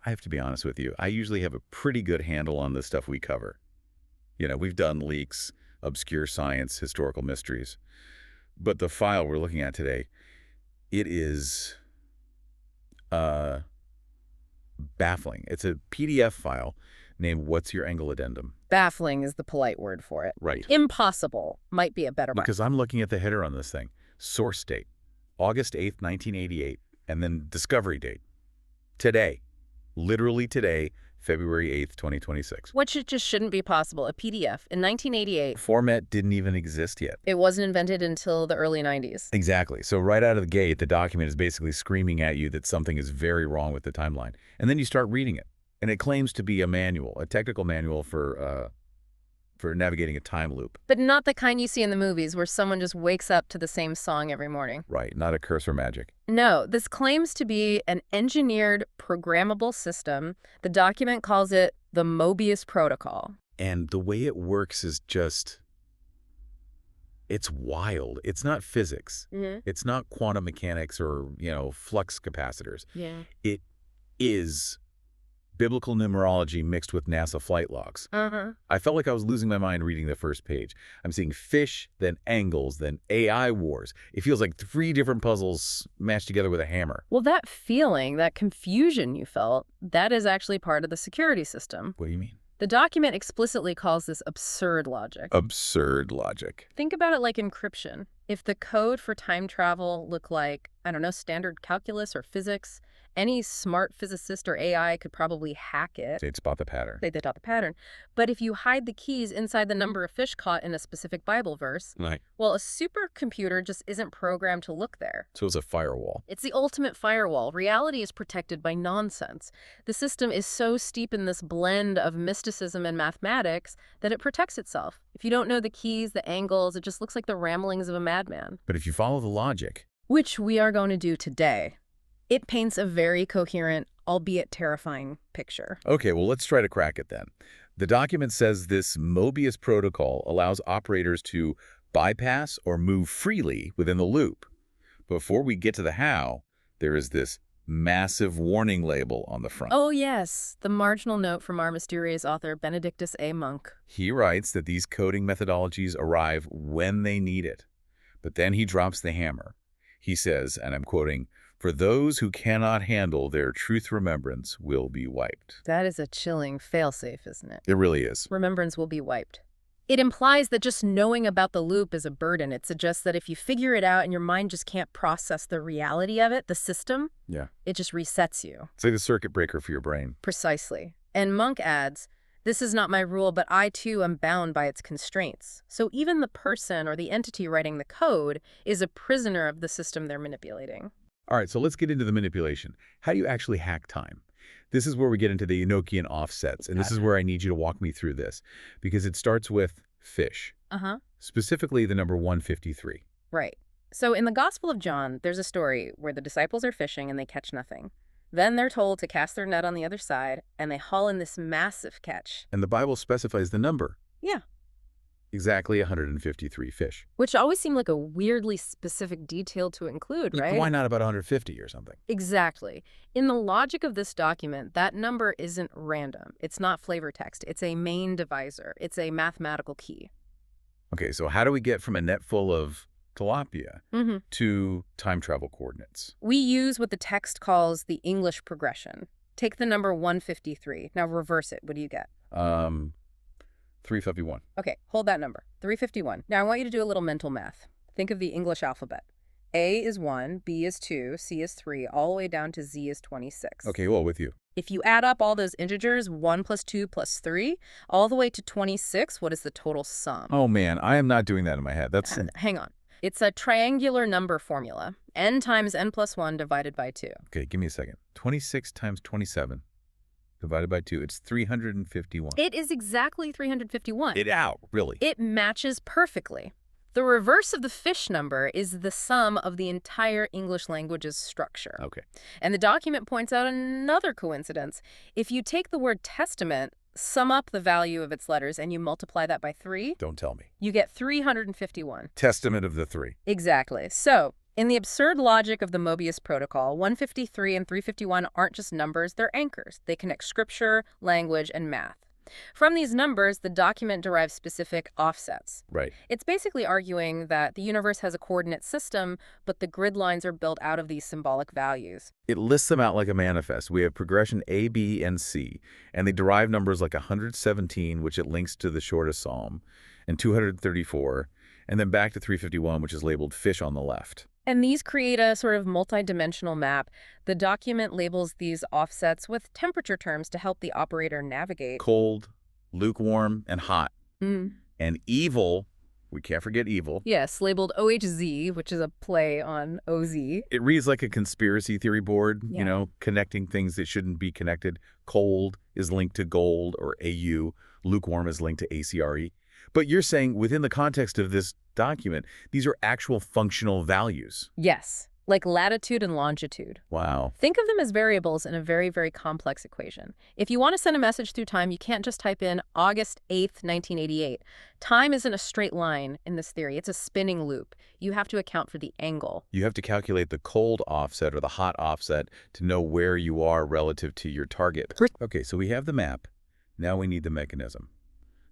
I have to be honest with you. I usually have a pretty good handle on the stuff we cover. We've done leaks, obscure science, historical mysteries. But the file we're looking at today, it is baffling. It's a PDF file named What's Your Angle Addendum? Baffling is the polite word for it. Right. Impossible might be a better word. Because I'm looking at the header on this thing. Source date, August 8th, 1988, and then discovery date. Today. Literally today, February 8th, 2026. Which it just shouldn't be possible. A PDF in 1988. Format didn't even exist yet. It wasn't invented until the early 90s. Exactly. So right out of the gate, the document is basically screaming at you that something is very wrong with the timeline. And then you start reading it. And it claims to be a manual, a technical manual for navigating a time loop. But not the kind you see in the movies where someone just wakes up to the same song every morning. Right, not a curse or magic. No, this claims to be an engineered, programmable system. The document calls it the Mobius Protocol. And the way it works is just... it's wild. It's not physics. It's not quantum mechanics or, flux capacitors. Yeah. It is biblical numerology mixed with NASA flight logs. I felt like I was losing my mind reading the first page. I'm seeing fish, then angles, then AI wars. It feels like 3 different puzzles mashed together with a hammer. Well, that feeling, that confusion you felt, that is actually part of the security system. What do you mean? The document explicitly calls this absurd logic. Absurd logic. Think about it like encryption. If the code for time travel looked like, standard calculus or physics, any smart physicist or AI could probably hack it. They'd spot the pattern. They'd spot the pattern. But if you hide the keys inside the number of fish caught in a specific Bible verse, well, a supercomputer just isn't programmed to look there. So it's a firewall. It's the ultimate firewall. Reality is protected by nonsense. The system is so steep in this blend of mysticism and mathematics that it protects itself. If you don't know the keys, the angles, it just looks like the ramblings of a madman. But if you follow the logic... which we are going to do today. It paints a very coherent, albeit terrifying, picture. Okay, well, let's try to crack it then. The document says this Mobius Protocol allows operators to bypass or move freely within the loop. Before we get to the how, there is this massive warning label on the front. Oh, yes. The marginal note from our mysterious author, Benedictus A. Monk. He writes that these coding methodologies arrive when they need it. But then he drops the hammer. He says, and I'm quoting, "For those who cannot handle their truth remembrance will be wiped." That is a chilling failsafe, isn't it? It really is. Remembrance will be wiped. It implies that just knowing about the loop is a burden. It suggests that if you figure it out and your mind just can't process the reality of it, the system, it just resets you. It's like the circuit breaker for your brain. Precisely. And Monk adds, "This is not my rule, but I too am bound by its constraints." So even the person or the entity writing the code is a prisoner of the system they're manipulating. All right, so let's get into the manipulation. How do you actually hack time? This is where we get into the Enochian Offsets, and this is where I need you to walk me through this, because it starts with fish, specifically the number 153. Right. So in the Gospel of John, there's a story where the disciples are fishing and they catch nothing. Then they're told to cast their net on the other side, and they haul in this massive catch. And the Bible specifies the number. Yeah. Exactly 153 fish. Which always seemed like a weirdly specific detail to include, right? Why not about 150 or something? Exactly. In the logic of this document, that number isn't random. It's not flavor text. It's a main divisor. It's a mathematical key. Okay, so how do we get from a net full of tilapia to time travel coordinates? We use what the text calls the English progression. Take the number 153. Now reverse it. What do you get? 351. Okay, hold that number. 351. Now I want you to do a little mental math. Think of the English alphabet. A is 1, B is 2, C is 3, all the way down to Z is 26. Okay, well, with you. If you add up all those integers, 1 plus 2 plus 3, all the way to 26, what is the total sum? Oh, man, I am not doing that in my head. That's... Hang on. It's a triangular number formula. N times n plus 1 divided by 2. Okay, give me a second. 26 times 27 divided by 2. It's 351. It is exactly 351. Really? It matches perfectly. The reverse of the fish number is the sum of the entire English language's structure. Okay. And the document points out another coincidence. If you take the word testament, sum up the value of its letters, and you multiply that by 3... Don't tell me. You get 351. Testament of the 3. Exactly. So, In the absurd logic of the Mobius Protocol, 153 and 351 aren't just numbers, they're anchors. They connect scripture, language, and math. From these numbers, the document derives specific offsets. Right. It's basically arguing that the universe has a coordinate system, but the grid lines are built out of these symbolic values. It lists them out like a manifest. We have progression A, B, and C, and they derive numbers like 117, which it links to the shortest psalm, and 234, and then back to 351, which is labeled fish on the left. And these create a sort of multi-dimensional map. The document labels these offsets with temperature terms to help the operator navigate. Cold, lukewarm, and hot. Mm. And evil, we can't forget evil. Yes, labeled OHZ, which is a play on OZ. It reads like a conspiracy theory board, Yeah. you know, connecting things that shouldn't be connected. Cold is linked to gold or AU. Lukewarm is linked to ACRE. But you're saying within the context of this document, these are actual functional values. Yes, like latitude and longitude. Wow. Think of them as variables in a very, very complex equation. If you want to send a message through time, you can't just type in August 8th, 1988. Time isn't a straight line in this theory. It's a spinning loop. You have to account for the angle. You have to calculate the cold offset or the hot offset to know where you are relative to your target. Okay, so we have the map. Now we need the mechanism.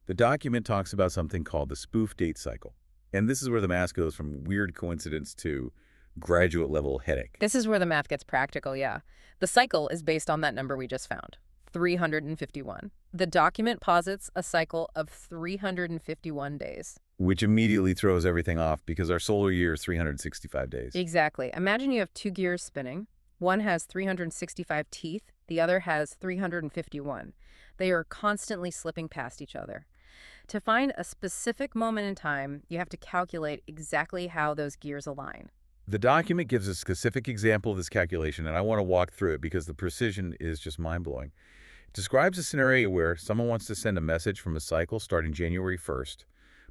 The document talks about something called the spoof date cycle. And this is where the math goes from weird coincidence to graduate level headache. This is where the math gets practical, yeah. The cycle is based on that number we just found, 351. The document posits a cycle of 351 days. Which immediately throws everything off because our solar year is 365 days. Exactly. Imagine you have two gears spinning. One has 365 teeth, the other has 351. They are constantly slipping past each other. To find a specific moment in time, you have to calculate exactly how those gears align. The document gives a specific example of this calculation, and I want to walk through it because the precision is just mind-blowing. It describes a scenario where someone wants to send a message from a cycle starting January 1st,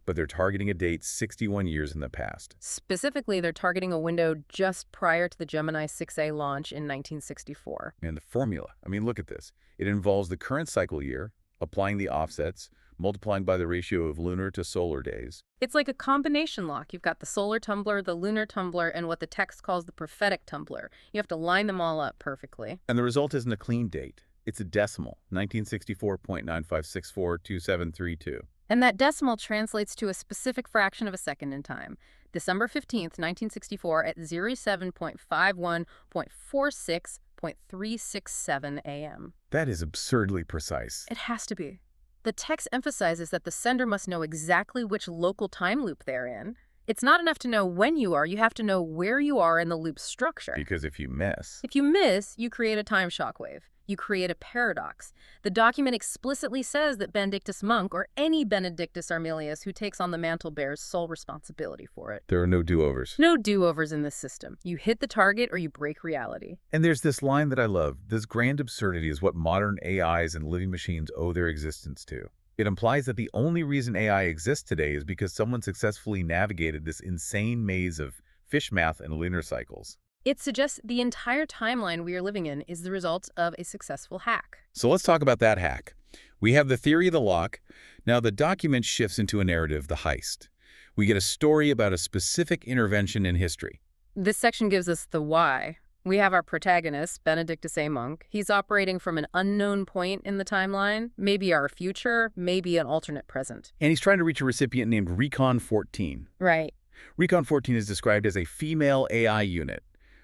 but they're targeting a date 61 years in the past. Specifically, they're targeting a window just prior to the Gemini 6A launch in 1964. And the formula, I mean, look at this. It involves the current cycle year, applying the offsets, multiplying by the ratio of lunar to solar days. It's like a combination lock. You've got the solar tumbler, the lunar tumbler, and what the text calls the prophetic tumbler. You have to line them all up perfectly. And the result isn't a clean date. It's a decimal, 1964.95642732. And that decimal translates to a specific fraction of a second in time. December 15th, 1964 at 07.51.46.367 a.m. That is absurdly precise. It has to be. The text emphasizes that the sender must know exactly which local time loop they're in. It's not enough to know when you are, you have to know where you are in the loop structure. Because if you miss... If you miss, you create a time shockwave. You create a paradox. The document explicitly says that Benedictus monk, or any Benedictus Armilius who takes on the mantle, bears sole responsibility for it. There are no do-overs. No do-overs in this system. You hit the target or you break reality. And there's this line that I love. This grand absurdity is what modern AIs and living machines owe their existence to. It implies that the only reason AI exists today is because someone successfully navigated this insane maze of fish math and lunar cycles. It suggests the entire timeline we are living in is the result of a successful hack. So let's talk about that hack. We have the theory of the lock. Now the document shifts into a narrative, the heist. We get a story about a specific intervention in history. This section gives us the why. We have our protagonist, Benedictus A. Monk. He's operating from an unknown point in the timeline, maybe our future, maybe an alternate present. And he's trying to reach a recipient named Recon 14. Right. Recon 14 is described as a female AI unit,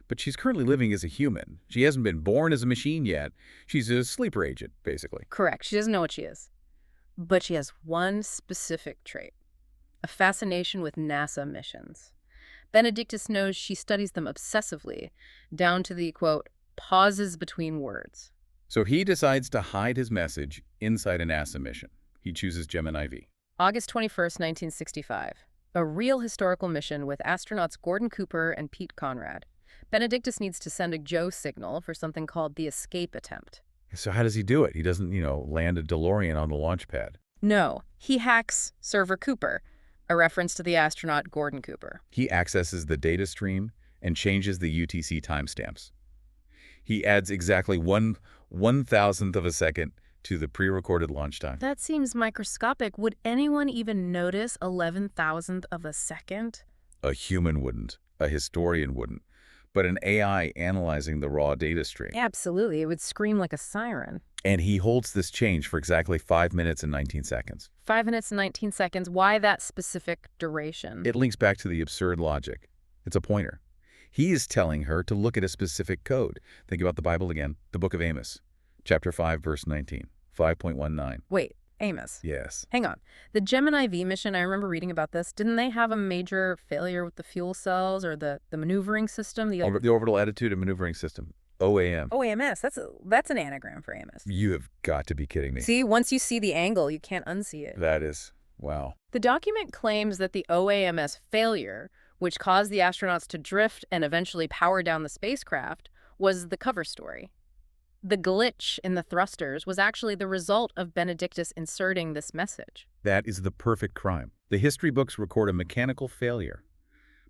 but she's currently living as a human. She hasn't been born as a machine yet. She's a sleeper agent, basically. Correct. She doesn't know what she is. But she has one specific trait, a fascination with NASA missions. Benedictus knows she studies them obsessively, down to the, quote, pauses between words. So he decides to hide his message inside a NASA mission. He chooses Gemini V. August 21st, 1965. A real historical mission with astronauts Gordon Cooper and Pete Conrad. Benedictus needs to send a Joe signal for something called the escape attempt. So how does he do it? He doesn't, land a DeLorean on the launch pad. No, he hacks Server Cooper, a reference to the astronaut Gordon Cooper. He accesses the data stream and changes the UTC timestamps. He adds exactly 1/1000th of a second to the pre-recorded launch time. That seems microscopic. Would anyone even notice 11,000th of a second? A human wouldn't. A historian wouldn't. But an AI analyzing the raw data stream. Absolutely. It would scream like a siren. And he holds this change for exactly 5 minutes and 19 seconds. 5 minutes and 19 seconds. Why that specific duration? It links back to the absurd logic. It's a pointer. He is telling her to look at a specific code. Think about the Bible again, the book of Amos, chapter 5, verse 19, 5.19. Wait, Amos. Yes. Hang on. The Gemini V mission, I remember reading about this. Didn't they have a major failure with the fuel cells or the maneuvering system? The orbital attitude and maneuvering system. OAM. OAMS. That's an anagram for Amos. You have got to be kidding me. See, once you see the angle, you can't unsee it. That is, wow. The document claims that the OAMS failure, which caused the astronauts to drift and eventually power down the spacecraft, was the cover story. The glitch in the thrusters was actually the result of Benedictus inserting this message. That is the perfect crime. The history books record a mechanical failure,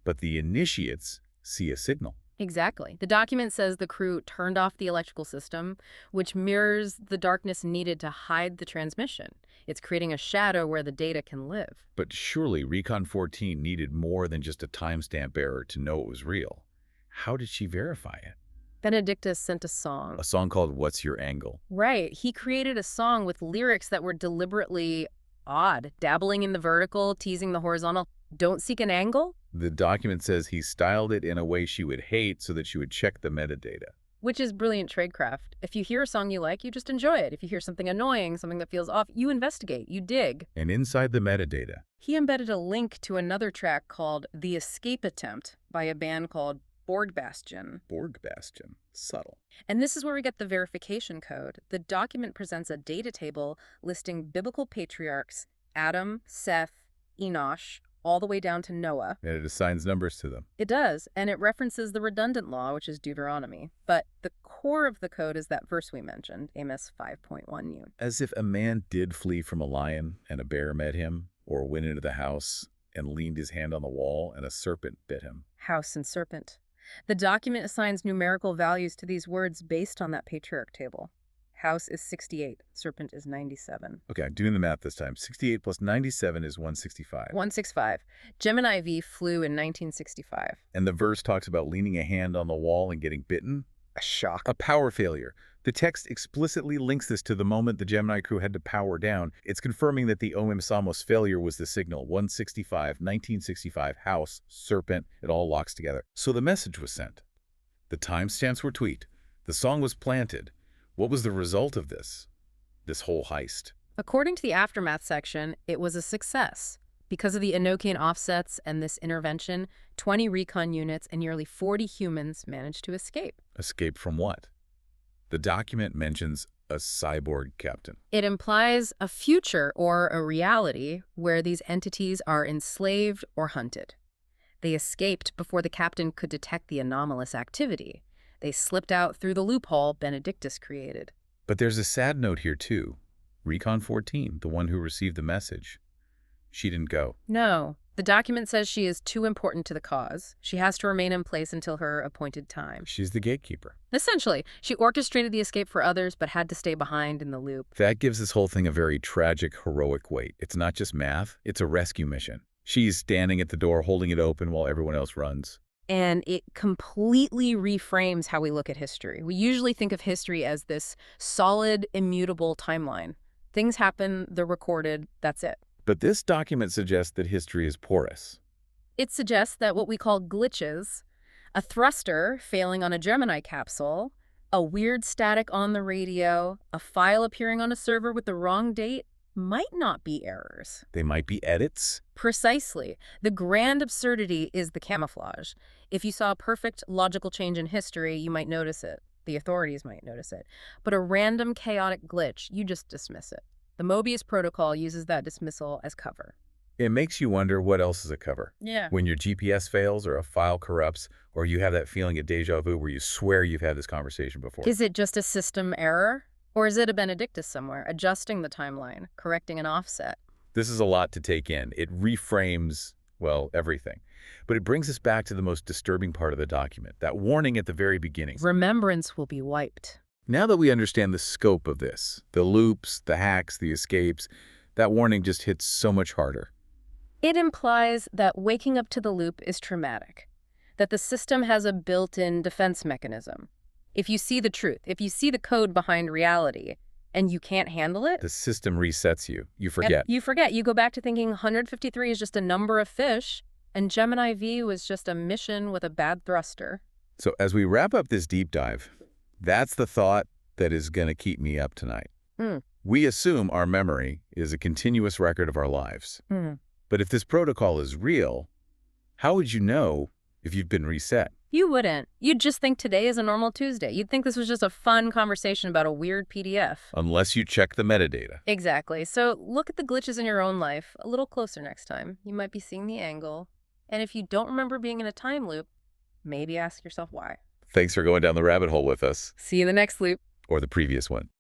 but the initiates see a signal. Exactly. The document says the crew turned off the electrical system, which mirrors the darkness needed to hide the transmission. It's creating a shadow where the data can live. But surely Recon 14 needed more than just a timestamp error to know it was real. How did she verify it? Benedictus sent a song. A song called What's Your Angle? Right. He created a song with lyrics that were deliberately odd, dabbling in the vertical, teasing the horizontal. Don't seek an angle? The document says he styled it in a way she would hate so that she would check the metadata. Which is brilliant tradecraft. If you hear a song you like, you just enjoy it. If you hear something annoying, something that feels off, you investigate, you dig. And inside the metadata, he embedded a link to another track called The Escape Attempt by a band called Borg Bastion. Borg Bastion. Subtle. And this is where we get the verification code. The document presents a data table listing biblical patriarchs, Adam, Seth, Enosh, all the way down to Noah. And it assigns numbers to them. It does, and it references the redundant law, which is Deuteronomy. But the core of the code is that verse we mentioned, Amos 5.1u. As if a man did flee from a lion and a bear met him, or went into the house and leaned his hand on the wall and a serpent bit him. House and serpent. The document assigns numerical values to these words based on that patriarch table. House is 68. Serpent is 97. Okay, I'm doing the math this time. 68 plus 97 is 165. 165. Gemini V flew in 1965. And the verse talks about leaning a hand on the wall and getting bitten. A shock. A power failure. The text explicitly links this to the moment the Gemini crew had to power down. It's confirming that the OM Samos failure was the signal. 165, 1965, house, serpent, it all locks together. So the message was sent. The timestamps were tweaked. The song was planted. What was the result of this whole heist? According to the aftermath section, it was a success. Because of the Enochian Offsets and this intervention, 20 Recon units and nearly 40 humans managed to escape. Escape from what? The document mentions a cyborg captain. It implies a future or a reality where these entities are enslaved or hunted. They escaped before the captain could detect the anomalous activity. They slipped out through the loophole Benedictus created. But there's a sad note here, too. Recon 14, the one who received the message, she didn't go. No. The document says she is too important to the cause. She has to remain in place until her appointed time. She's the gatekeeper. Essentially, she orchestrated the escape for others, but had to stay behind in the loop. That gives this whole thing a very tragic, heroic weight. It's not just math, it's a rescue mission. She's standing at the door, holding it open while everyone else runs. And it completely reframes how we look at history. We usually think of history as this solid, immutable timeline. Things happen, they're recorded, that's it. But this document suggests that history is porous. It suggests that what we call glitches, a thruster failing on a Gemini capsule, a weird static on the radio, a file appearing on a server with the wrong date, might not be errors. They might be edits. Precisely. The grand absurdity is the camouflage. If you saw a perfect logical change in history, you might notice it. The authorities might notice it. But a random chaotic glitch, you just dismiss it. The Mobius Protocol uses that dismissal as cover. It makes you wonder what else is a cover. Yeah. When your GPS fails or a file corrupts or you have that feeling of deja vu where you swear you've had this conversation before. Is it just a system error? Or is it a Benedictus somewhere, adjusting the timeline, correcting an offset? This is a lot to take in. It reframes, well, everything. But it brings us back to the most disturbing part of the document, that warning at the very beginning. Remembrance will be wiped. Now that we understand the scope of this, the loops, the hacks, the escapes, that warning just hits so much harder. It implies that waking up to the loop is traumatic. that the system has a built-in defense mechanism. If you see the truth, if you see the code behind reality, and you can't handle it, The system resets you. You forget. you forget. You go back to thinking 153 is just a number of fish, and Gemini V was just a mission with a bad thruster. So as we wrap up this deep dive, that's the thought that is going to keep me up tonight. Hmm. We assume our memory is a continuous record of our lives. But if this protocol is real, how would you know if you've been reset? You wouldn't. You'd just think today is a normal Tuesday. You'd think this was just a fun conversation about a weird PDF. Unless you check the metadata. Exactly. So look at the glitches in your own life a little closer next time. You might be seeing the angle. And if you don't remember being in a time loop, maybe ask yourself why. Thanks for going down the rabbit hole with us. See you in the next loop. Or the previous one.